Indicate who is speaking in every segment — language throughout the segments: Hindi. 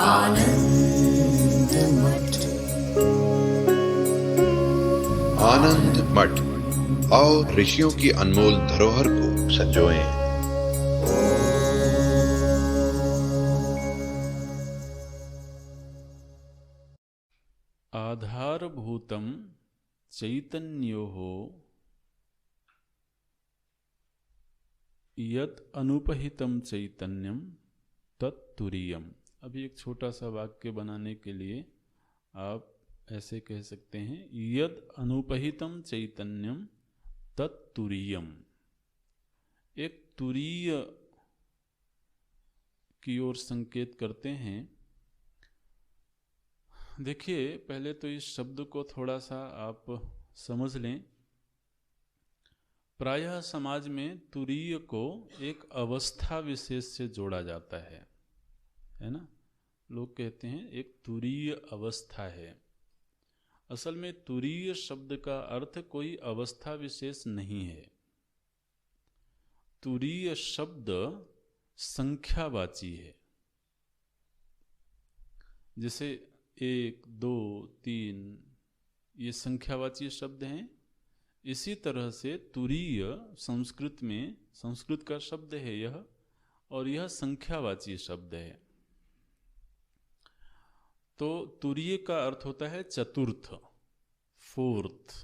Speaker 1: आनंद मठ।
Speaker 2: आनंद मठ और ऋषियों की अनमोल धरोहर को संजोएं।
Speaker 3: आधारभूतं चैतन्योः यत् अनुपहितं चैतन्यम तत्तुरीयम। अभी एक छोटा सा वाक्य बनाने के लिए आप ऐसे कह सकते हैं, यद अनुपहितम चैतन्यम तत्तुरीयम। एक तुरीय की ओर संकेत करते हैं। देखिए, पहले तो इस शब्द को थोड़ा सा आप समझ लें। प्रायः समाज में तुरीय को एक अवस्था विशेष से जोड़ा जाता है ना। लोग कहते हैं एक तुरीय अवस्था है। असल में तुरीय शब्द का अर्थ कोई अवस्था विशेष नहीं है। तुरीय शब्द संख्यावाची है। जैसे 1, 2, 3 ये संख्यावाची शब्द हैं। इसी तरह से तुरीय संस्कृत में, संस्कृत का शब्द है यह, और यह संख्यावाची शब्द है। तो तुरीय का अर्थ होता है चतुर्थ, फोर्थ।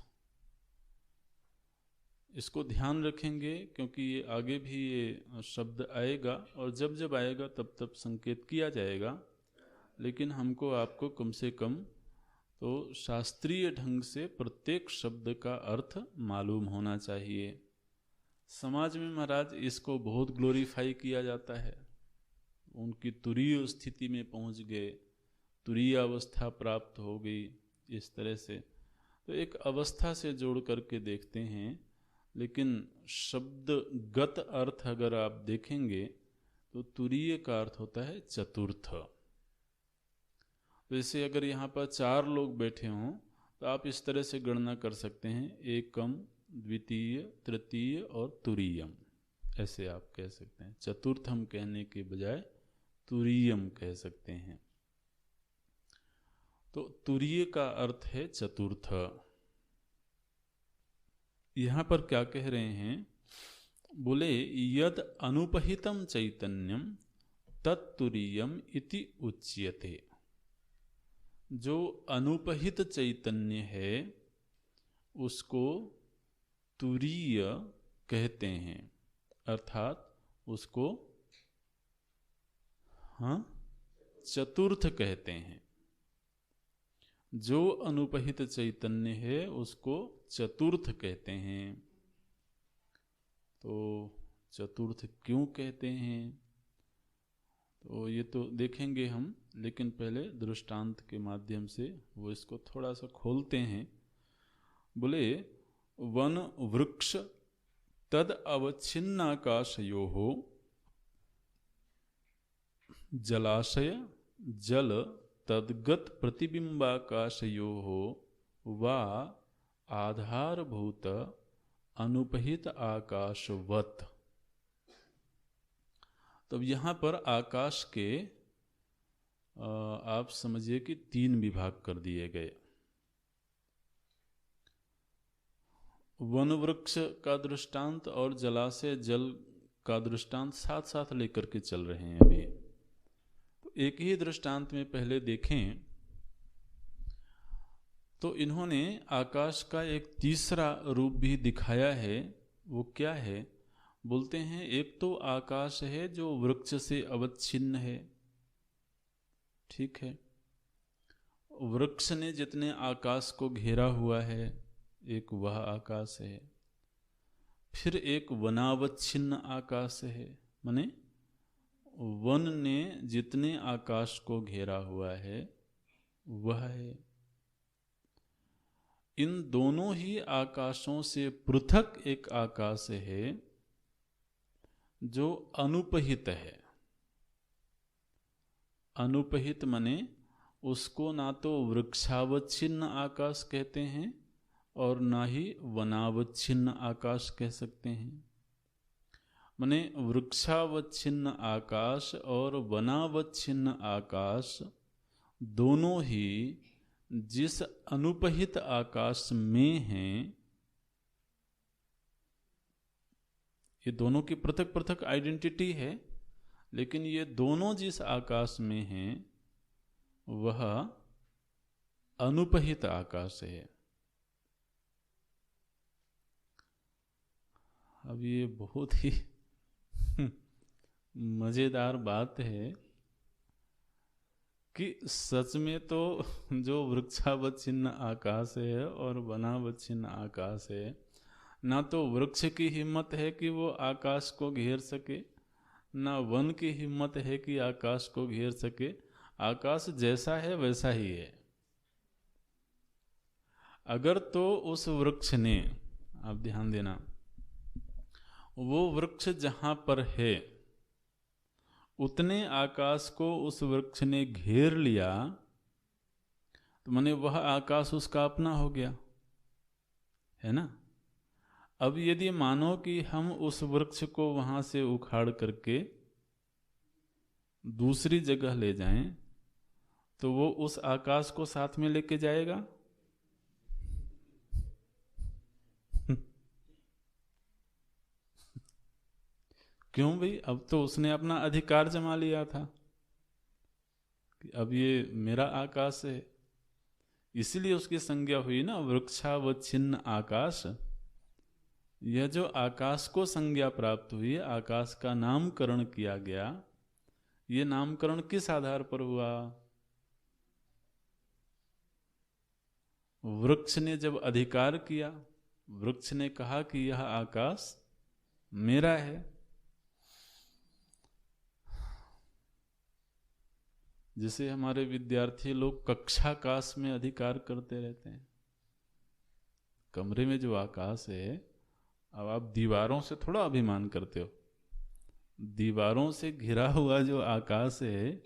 Speaker 3: इसको ध्यान रखेंगे क्योंकि ये आगे भी ये शब्द आएगा, और जब जब आएगा तब तब संकेत किया जाएगा। लेकिन हमको आपको कम से कम तो शास्त्रीय ढंग से प्रत्येक शब्द का अर्थ मालूम होना चाहिए। समाज में महाराज इसको बहुत ग्लोरीफाई किया जाता है। उनकी तुरीय स्थिति में पहुंच गए, तुरीय अवस्था प्राप्त हो गई, इस तरह से। तो एक अवस्था से जोड़ करके देखते हैं। लेकिन शब्दगत अर्थ अगर आप देखेंगे तो तुरीय का अर्थ होता है चतुर्थ। वैसे अगर यहाँ पर 4 लोग बैठे हों तो आप इस तरह से गणना कर सकते हैं, एकम, द्वितीय, तृतीय और तुरीयम। ऐसे आप कह सकते हैं। चतुर्थम कहने के बजाय तुरीयम कह सकते हैं। तो तुरीय का अर्थ है चतुर्थ। यहाँ पर क्या कह रहे हैं? बोले यद अनुपहितम चैतन्यम तत्तुरीयम इति उच्यते। जो अनुपहित चैतन्य है उसको तुरीय कहते हैं, अर्थात उसको चतुर्थ कहते हैं। जो अनुपहित चैतन्य है उसको चतुर्थ कहते हैं। तो चतुर्थ क्यों कहते हैं तो ये तो देखेंगे हम, लेकिन पहले दृष्टांत के माध्यम से वो इसको थोड़ा सा खोलते हैं। बोले वन वृक्ष तद अवच्छिन्नाकाशयोः जलाशय जल तद्गत प्रतिबिंबाकाशयोः वा आधारभूत अनुपहित आकाशवत्। तब यहाँ पर आकाश के आप समझिए कि 3 विभाग कर दिए गए। वन वृक्ष का दृष्टांत और जलाशय जल का दृष्टांत साथ साथ लेकर के चल रहे हैं अभी। तो एक ही दृष्टांत में पहले देखें तो इन्होंने आकाश का एक तीसरा रूप भी दिखाया है। वो क्या है? बोलते हैं एक तो आकाश है जो वृक्ष से अवच्छिन्न है। ठीक है, वृक्ष ने जितने आकाश को घेरा हुआ है एक वह आकाश है। फिर एक वनावच्छिन्न आकाश है, माने वन ने जितने आकाश को घेरा हुआ है वह है। इन दोनों ही आकाशों से पृथक एक आकाश है जो अनुपहित है। अनुपहित माने उसको ना तो वृक्षावच्छिन्न आकाश कहते हैं और ना ही वनावच्छिन्न आकाश कह सकते हैं। माने वृक्षावच्छिन्न आकाश और वनावच्छिन्न आकाश दोनों ही जिस अनुपहित आकाश में हैं, ये दोनों की पृथक पृथक आइडेंटिटी है, लेकिन ये दोनों जिस आकाश में हैं वह अनुपहित आकाश है। अब ये बहुत ही मजेदार बात है कि सच में तो जो वृक्षावच्छिन्न आकाश है और वनावच्छिन्न आकाश है, ना तो वृक्ष की हिम्मत है कि वो आकाश को घेर सके, ना वन की हिम्मत है कि आकाश को घेर सके। आकाश जैसा है वैसा ही है। अगर तो उस वृक्ष ने, आप ध्यान देना, वो वृक्ष जहां पर है उतने आकाश को उस वृक्ष ने घेर लिया, तो माने वह आकाश उसका अपना हो गया, है ना। अब यदि मानो कि हम उस वृक्ष को वहां से उखाड़ करके दूसरी जगह ले जाएं, तो वो उस आकाश को साथ में लेके जाएगा? क्यों भाई? अब तो उसने अपना अधिकार जमा लिया था कि अब ये मेरा आकाश है, इसलिए उसकी संज्ञा हुई ना वृक्षावच्छिन्न आकाश। यह जो आकाश को संज्ञा प्राप्त हुई, आकाश का नामकरण किया गया, ये नामकरण किस आधार पर हुआ? वृक्ष ने जब अधिकार किया, वृक्ष ने कहा कि यह आकाश मेरा है। जिसे हमारे विद्यार्थी लोग कक्षाकाश में अधिकार करते रहते हैं। कमरे में जो आकाश है, अब आप दीवारों से थोड़ा अभिमान करते हो, दीवारों से घिरा हुआ जो आकाश है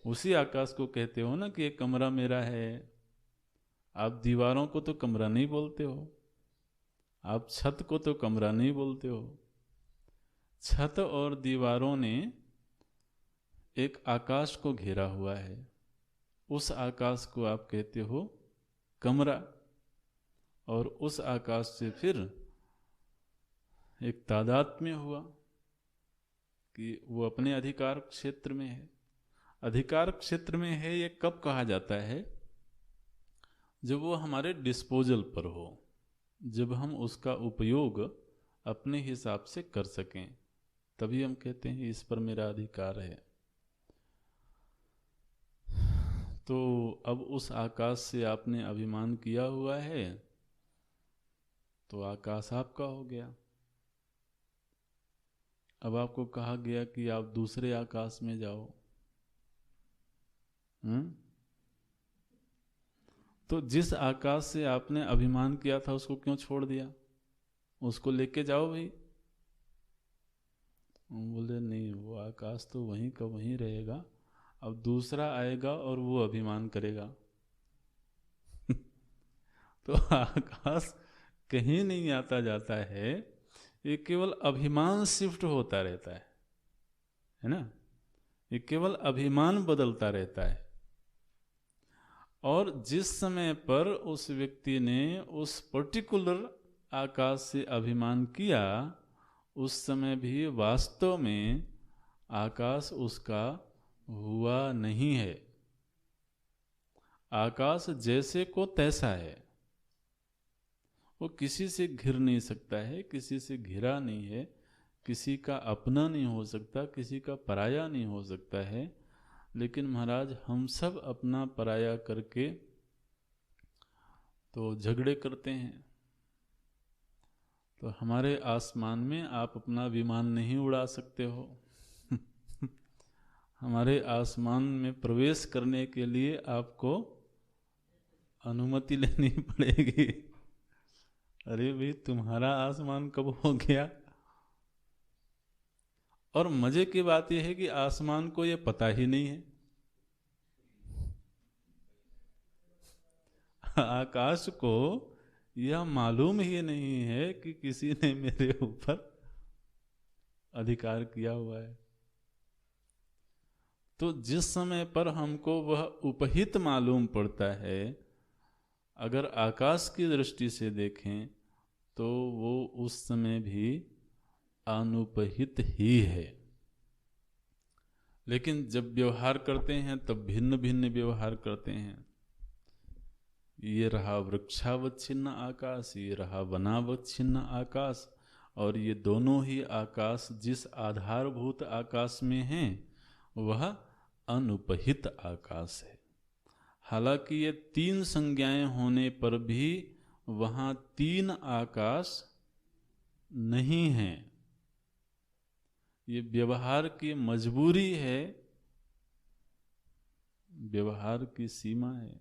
Speaker 3: उसी आकाश को कहते हो ना कि ये कमरा मेरा है। आप दीवारों को तो कमरा नहीं बोलते हो, आप छत को तो कमरा नहीं बोलते हो। छत और दीवारों ने एक आकाश को घेरा हुआ है, उस आकाश को आप कहते हो कमरा। और उस आकाश से फिर एक तादात्म्य हुआ कि वो अपने अधिकार क्षेत्र में है। अधिकार क्षेत्र में है ये कब कहा जाता है? जब वो हमारे डिस्पोजल पर हो, जब हम उसका उपयोग अपने हिसाब से कर सकें, तभी हम कहते हैं इस पर मेरा अधिकार है। तो अब उस आकाश से आपने अभिमान किया हुआ है, तो आकाश आपका हो गया। अब आपको कहा गया कि आप दूसरे आकाश में जाओ, तो जिस आकाश से आपने अभिमान किया था उसको क्यों छोड़ दिया? उसको लेके जाओ भाई। बोले नहीं, वो आकाश तो वहीं का वहीं रहेगा, अब दूसरा आएगा और वो अभिमान करेगा। तो आकाश कहीं नहीं आता जाता है, ये केवल अभिमान शिफ्ट होता रहता है ना। ये केवल अभिमान बदलता रहता है। और जिस समय पर उस व्यक्ति ने उस पर्टिकुलर आकाश से अभिमान किया, उस समय भी वास्तव में आकाश उसका हुआ नहीं है। आकाश जैसे को तैसा है, वो किसी से घिर नहीं सकता है, किसी से घिरा नहीं है, किसी का अपना नहीं हो सकता, किसी का पराया नहीं हो सकता है। लेकिन महाराज हम सब अपना पराया करके तो झगड़े करते हैं। तो हमारे आसमान में आप अपना विमान नहीं उड़ा सकते हो। हमारे आसमान में प्रवेश करने के लिए आपको अनुमति लेनी पड़ेगी। अरे भाई, तुम्हारा आसमान कब हो गया? और मजे की बात यह है कि आसमान को यह पता ही नहीं है। आकाश को यह मालूम ही नहीं है कि किसी ने मेरे ऊपर अधिकार किया हुआ है। तो जिस समय पर हमको वह उपहित मालूम पड़ता है, अगर आकाश की दृष्टि से देखें तो वो उस समय भी अनुपहित ही है। लेकिन जब व्यवहार करते हैं तब भिन्न भिन्न व्यवहार करते हैं। ये रहा वृक्षावच्छिन्न आकाश, ये रहा वनावच्छिन्न आकाश, और ये दोनों ही आकाश जिस आधारभूत आकाश में हैं वह अनुपहित आकाश है। हालांकि ये तीन संज्ञाएं होने पर भी वहाँ तीन आकाश नहीं हैं। ये व्यवहार की मजबूरी है, व्यवहार की सीमा है।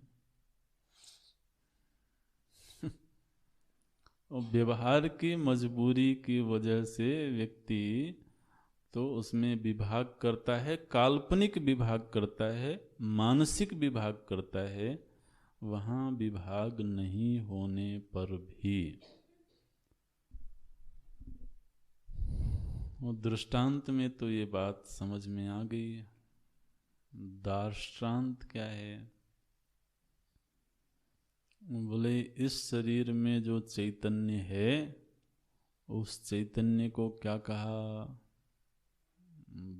Speaker 3: और व्यवहार की मजबूरी की वजह से व्यक्ति तो उसमें विभाग करता है, काल्पनिक विभाग करता है, मानसिक विभाग करता है। वहाँ विभाग नहीं होने पर भी वो दृष्टांत में तो ये बात समझ में आ गई। दार्ष्टान्त क्या है? बोले इस शरीर में जो चैतन्य है उस चैतन्य को क्या कहा?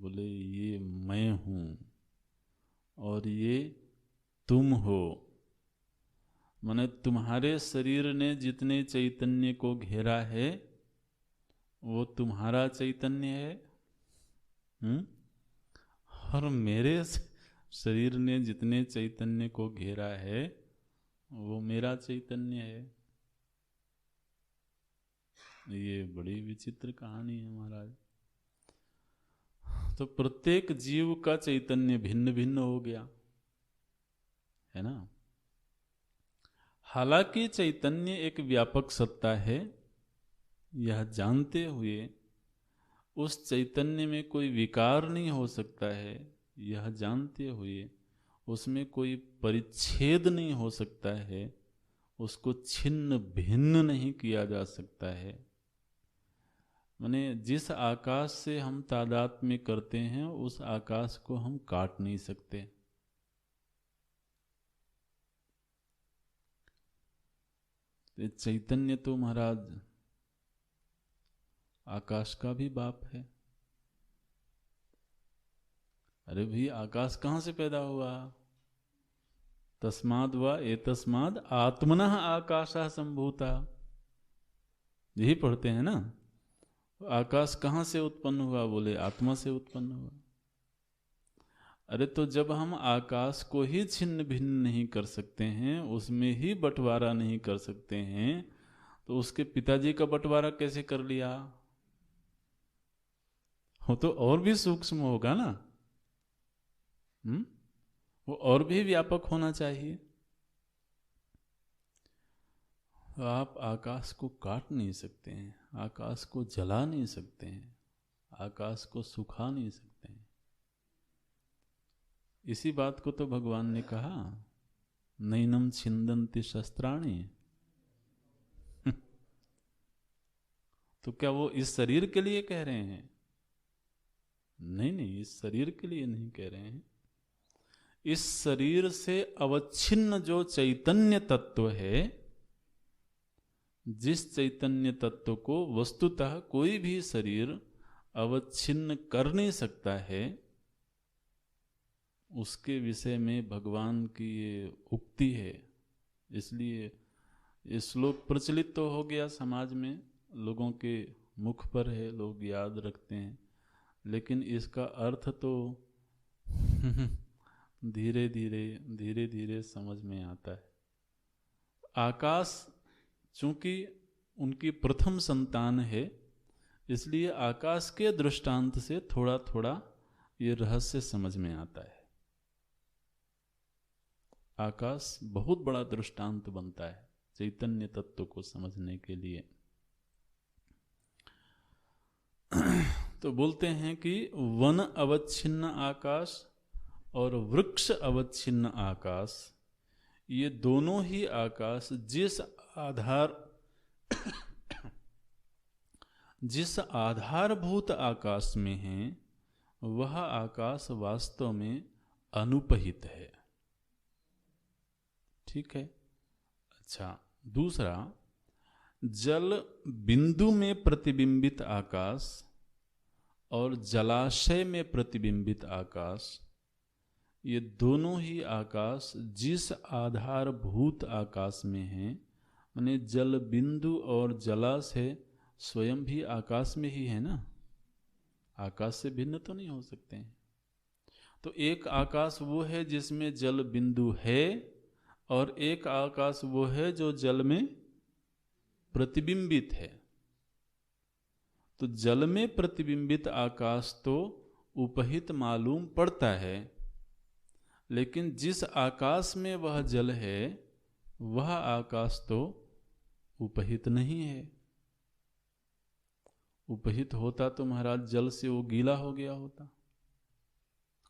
Speaker 3: बोले ये मैं हूँ और ये तुम हो। माने तुम्हारे शरीर ने जितने चैतन्य को घेरा है वो तुम्हारा चैतन्य है। और मेरे शरीर ने जितने चैतन्य को घेरा है वो मेरा चैतन्य है। ये बड़ी विचित्र कहानी है महाराज। तो प्रत्येक जीव का चैतन्य भिन्न भिन्न हो गया है ना। हालांकि चैतन्य एक व्यापक सत्ता है, यह जानते हुए उस चैतन्य में कोई विकार नहीं हो सकता है, यह जानते हुए उसमें कोई परिच्छेद नहीं हो सकता है, उसको छिन्न भिन्न नहीं किया जा सकता है। माने जिस आकाश से हम तादात्म्य करते हैं उस आकाश को हम काट नहीं सकते। चैतन्य तो महाराज आकाश का भी बाप है। अरे भाई आकाश कहाँ से पैदा हुआ? तस्माद् वा एतस्माद् आत्मनः आकाशः सम्भूता, यही पढ़ते हैं ना। आकाश कहाँ से उत्पन्न हुआ? बोले आत्मा से उत्पन्न हुआ। अरे तो जब हम आकाश को ही छिन्न भिन्न नहीं कर सकते हैं, उसमें ही बंटवारा नहीं कर सकते हैं, तो उसके पिताजी का बंटवारा कैसे कर लिया? वो तो और भी सूक्ष्म होगा ना। वो और भी व्यापक होना चाहिए। आप आकाश को काट नहीं सकते हैं, आकाश को जला नहीं सकते हैं, आकाश को सुखा नहीं सकते हैं। इसी बात को तो भगवान ने कहा, नैनम छिन्दन्ति शस्त्राणि। तो क्या वो इस शरीर के लिए कह रहे हैं? नहीं नहीं, इस शरीर के लिए नहीं कह रहे हैं। इस शरीर से अवच्छिन्न जो चैतन्य तत्व है, जिस चैतन्य तत्व को वस्तुतः कोई भी शरीर अवच्छिन्न कर नहीं सकता है, उसके विषय में भगवान की ये उक्ति है। इसलिए ये श्लोक प्रचलित तो हो गया समाज में, लोगों के मुख पर है, लोग याद रखते हैं, लेकिन इसका अर्थ तो धीरे धीरे समझ में आता है। आकाश चूंकि उनकी प्रथम संतान है, इसलिए आकाश के दृष्टांत से थोड़ा थोड़ा ये रहस्य समझ में आता है। आकाश बहुत बड़ा दृष्टांत बनता है चैतन्य तत्व को समझने के लिए। तो बोलते हैं कि वन अवच्छिन्न आकाश और वृक्ष अवच्छिन्न आकाश, ये दोनों ही आकाश जिस आधारभूत आकाश में है वह आकाश वास्तव में अनुपहित है। ठीक है। अच्छा, दूसरा, जल बिंदु में प्रतिबिंबित आकाश और जलाशय में प्रतिबिंबित आकाश, ये दोनों ही आकाश जिस आधारभूत आकाश में हैं, माने जल बिंदु और जलाशय स्वयं भी आकाश में ही है ना, आकाश से भिन्न तो नहीं हो सकते हैं। तो एक आकाश वो है जिसमें जल बिंदु है और एक आकाश वो है जो जल में प्रतिबिंबित है। तो जल में प्रतिबिंबित आकाश तो उपहित मालूम पड़ता है, लेकिन जिस आकाश में वह जल है वह आकाश तो उपहित नहीं है। उपहित होता तो महाराज जल से वो गीला हो गया होता।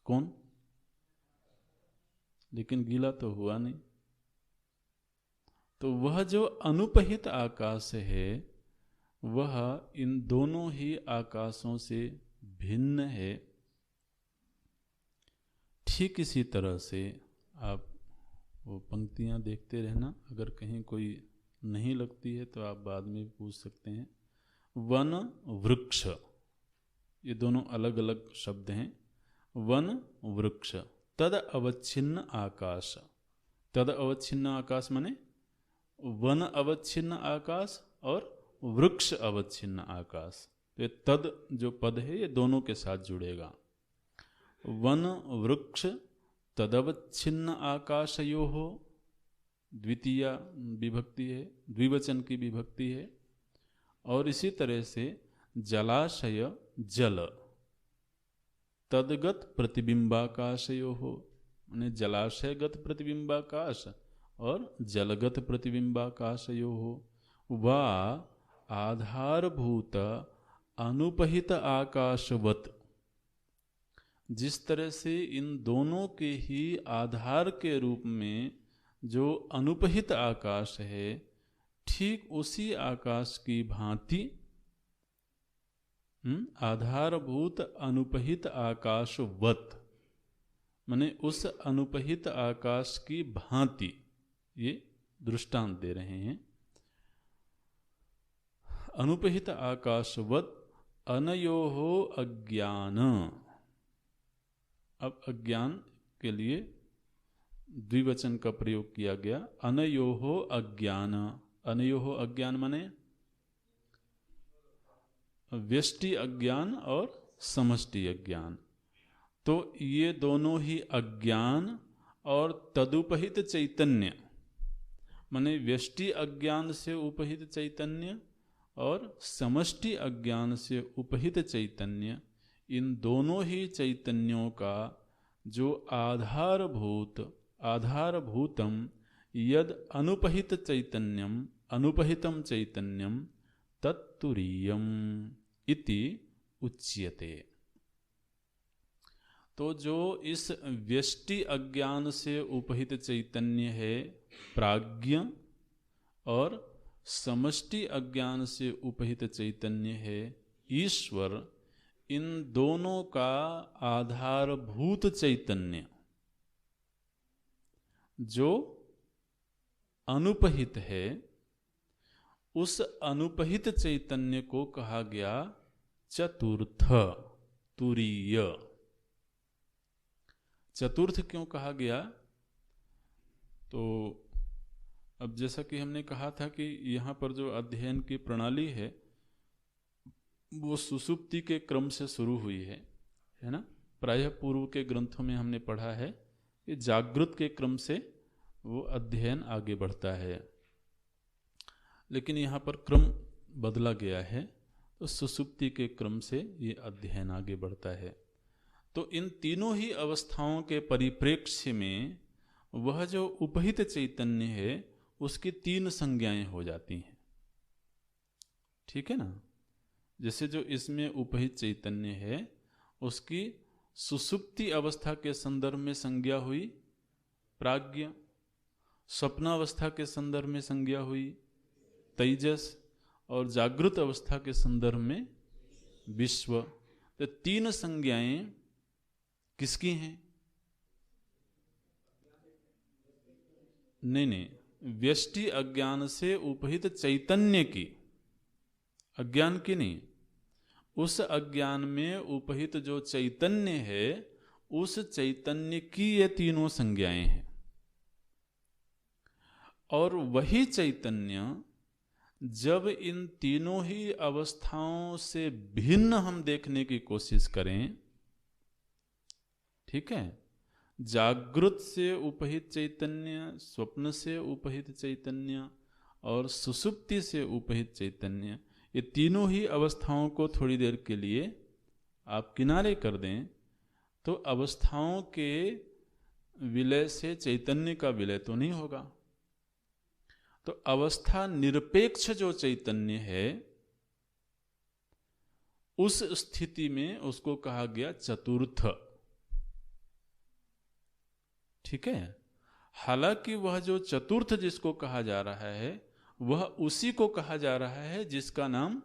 Speaker 3: कौन? लेकिन गीला तो हुआ नहीं। तो वह जो अनुपहित आकाश है वह इन दोनों ही आकाशों से भिन्न है। ठीक इसी तरह से आप वो पंक्तियां देखते रहना, अगर कहीं कोई नहीं लगती है तो आप बाद में पूछ सकते हैं। वन वृक्ष, ये दोनों अलग अलग शब्द हैं। वन वृक्ष, तद अवच्छिन्न आकाश। तद अवच्छिन्न आकाश माने वन अवच्छिन्न आकाश और वृक्ष अवच्छिन्न आकाश। तो ये तद जो पद है ये दोनों के साथ जुड़ेगा। वन वृक्ष तदवच्छिन्न आकाशयोः, द्वितीय विभक्ति है, द्विवचन की विभक्ति है। और इसी तरह से जलाशय जल तदगत प्रतिबिंबाकाशयोः, माने जलाशयगत प्रतिबिंबाकाश और जलगत प्रतिबिंबाकाशयोः वा आधारभूत अनुपहित आकाशवत। जिस तरह से इन दोनों के ही आधार के रूप में जो अनुपहित आकाश है, ठीक उसी आकाश की भांति आधारभूत अनुपहित आकाशवत, माने उस अनुपहित आकाश की भांति, ये दृष्टांत दे रहे हैं। अनुपहित आकाशवत अनयोः अज्ञान। अब अज्ञान के लिए द्विवचन का प्रयोग किया गया। अनयोः अज्ञान। अनयोः अज्ञान माने व्यष्टि अज्ञान और समष्टि अज्ञान। तो ये दोनों ही अज्ञान और तदुपहित चैतन्य, माने व्यष्टि अज्ञान से उपहित चैतन्य और समष्टि अज्ञान से उपहित चैतन्य, इन दोनों ही चैतन्यों का जो आधारभूतम यद अनुपहित चैतन्यम अनुपहितम चैतन्यम तत्तुरीयम इति उच्यते। तो जो इस व्यष्टि अज्ञान से उपहित चैतन्य है प्राज्ञ, और समष्टि अज्ञान से उपहित चैतन्य है ईश्वर, इन दोनों का आधारभूत चैतन्य जो अनुपहित है, उस अनुपहित चैतन्य को कहा गया चतुर्थ, तुरीय। चतुर्थ क्यों कहा गया? तो अब जैसा कि हमने कहा था कि यहाँ पर जो अध्ययन की प्रणाली है वो सुषुप्ति के क्रम से शुरू हुई है ना। प्रायः पूर्व के ग्रंथों में हमने पढ़ा है कि जागृत के क्रम से वो अध्ययन आगे बढ़ता है, लेकिन यहाँ पर क्रम बदला गया है, तो सुषुप्ति के क्रम से ये अध्ययन आगे बढ़ता है। तो इन तीनों ही अवस्थाओं के परिप्रेक्ष्य में वह जो उपहित चैतन्य है उसकी तीन संज्ञाएं हो जाती हैं। ठीक है ना। जैसे जो इसमें उपहित चैतन्य है उसकी सुषुप्ति अवस्था के संदर्भ में संज्ञा हुई प्राज्ञ, स्वप्नावस्था के संदर्भ में संज्ञा हुई तेजस, और जागृत अवस्था के संदर्भ में विश्व। तो तीन संज्ञाएं किसकी हैं? नहीं, व्यष्टि अज्ञान से उपहित चैतन्य की, अज्ञान की नहीं। उस अज्ञान में उपहित जो चैतन्य है, उस चैतन्य की ये तीनों संज्ञाएं हैं। और वही चैतन्य जब इन तीनों ही अवस्थाओं से भिन्न हम देखने की कोशिश करें, ठीक है, जागृत से उपहित चैतन्य, स्वप्न से उपहित चैतन्य और सुषुप्ति से उपहित चैतन्य, ये तीनों ही अवस्थाओं को थोड़ी देर के लिए आप किनारे कर दें, तो अवस्थाओं के विलय से चैतन्य का विलय तो नहीं होगा। तो अवस्था निरपेक्ष जो चैतन्य है, उस स्थिति में उसको कहा गया चतुर्थ। ठीक है। हालांकि वह जो चतुर्थ जिसको कहा जा रहा है, वह उसी को कहा जा रहा है जिसका नाम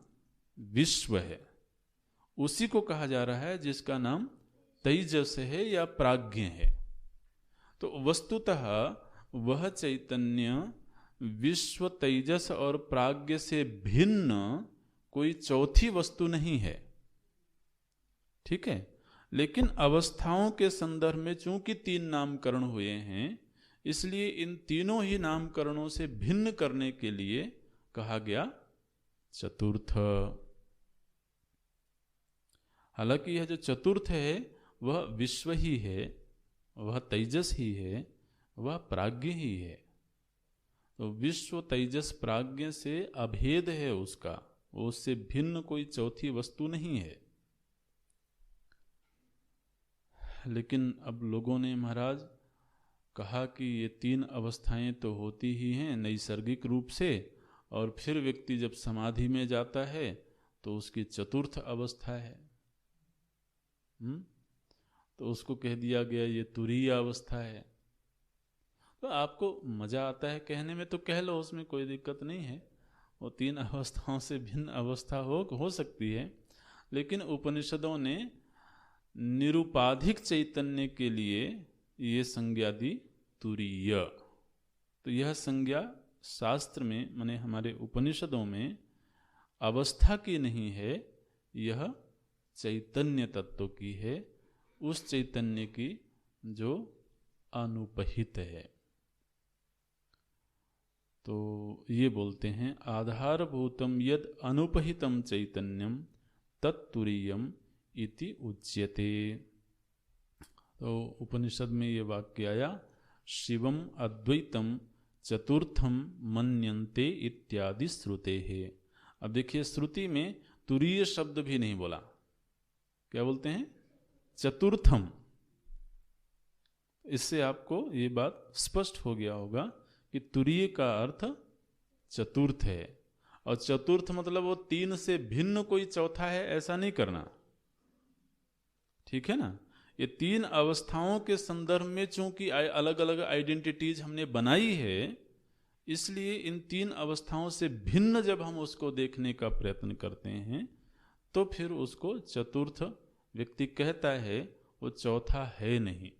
Speaker 3: विश्व है, उसी को कहा जा रहा है जिसका नाम तेजस है या प्राज्ञ है। तो वस्तुतः वह चैतन्य विश्व, तेजस और प्राज्ञ से भिन्न कोई चौथी वस्तु नहीं है। ठीक है। लेकिन अवस्थाओं के संदर्भ में चूंकि तीन नामकरण हुए हैं, इसलिए इन तीनों ही नामकरणों से भिन्न करने के लिए कहा गया चतुर्थ। हालांकि यह जो चतुर्थ है वह विश्व ही है, वह तेजस ही है, वह प्राज्ञ ही है। तो विश्व, तेजस, प्राज्ञ से अभेद है उसका, उससे भिन्न कोई चौथी वस्तु नहीं है। लेकिन अब लोगों ने महाराज कहा कि ये तीन अवस्थाएं तो होती ही हैं नैसर्गिक रूप से, और फिर व्यक्ति जब समाधि में जाता है तो उसकी चतुर्थ अवस्था है। तो उसको कह दिया गया ये तुरीय अवस्था है। तो आपको मजा आता है कहने में तो कह लो, उसमें कोई दिक्कत नहीं है। वो तीन अवस्थाओं से भिन्न अवस्था हो सकती है, लेकिन उपनिषदों ने निरुपाधिक चैतन्य के लिए ये संज्ञा दी तुरीय। तो यह संज्ञा शास्त्र में, माने हमारे उपनिषदों में अवस्था की नहीं है, यह चैतन्य तत्व की है, उस चैतन्य की जो अनुपहित है। तो ये बोलते हैं आधारभूतम यद अनुपहितम चैतन्यम तत्तुरीयम इति उच्यते। तो उपनिषद में ये वाक्य आया, शिवम अद्वैतम चतुर्थम मन्यन्ते इत्यादि श्रुते है। अब देखिए, श्रुति में तुरीय शब्द भी नहीं बोला, क्या बोलते हैं? चतुर्थम। इससे आपको ये बात स्पष्ट हो गया होगा कि तुरीय का अर्थ चतुर्थ है, और चतुर्थ मतलब वो तीन से भिन्न कोई चौथा है, ऐसा नहीं करना। ठीक है ना। ये तीन अवस्थाओं के संदर्भ में चूंकि अलग अलग आइडेंटिटीज हमने बनाई है, इसलिए इन तीन अवस्थाओं से भिन्न जब हम उसको देखने का प्रयत्न करते हैं, तो फिर उसको चतुर्थ व्यक्ति कहता है, वो चौथा है नहीं।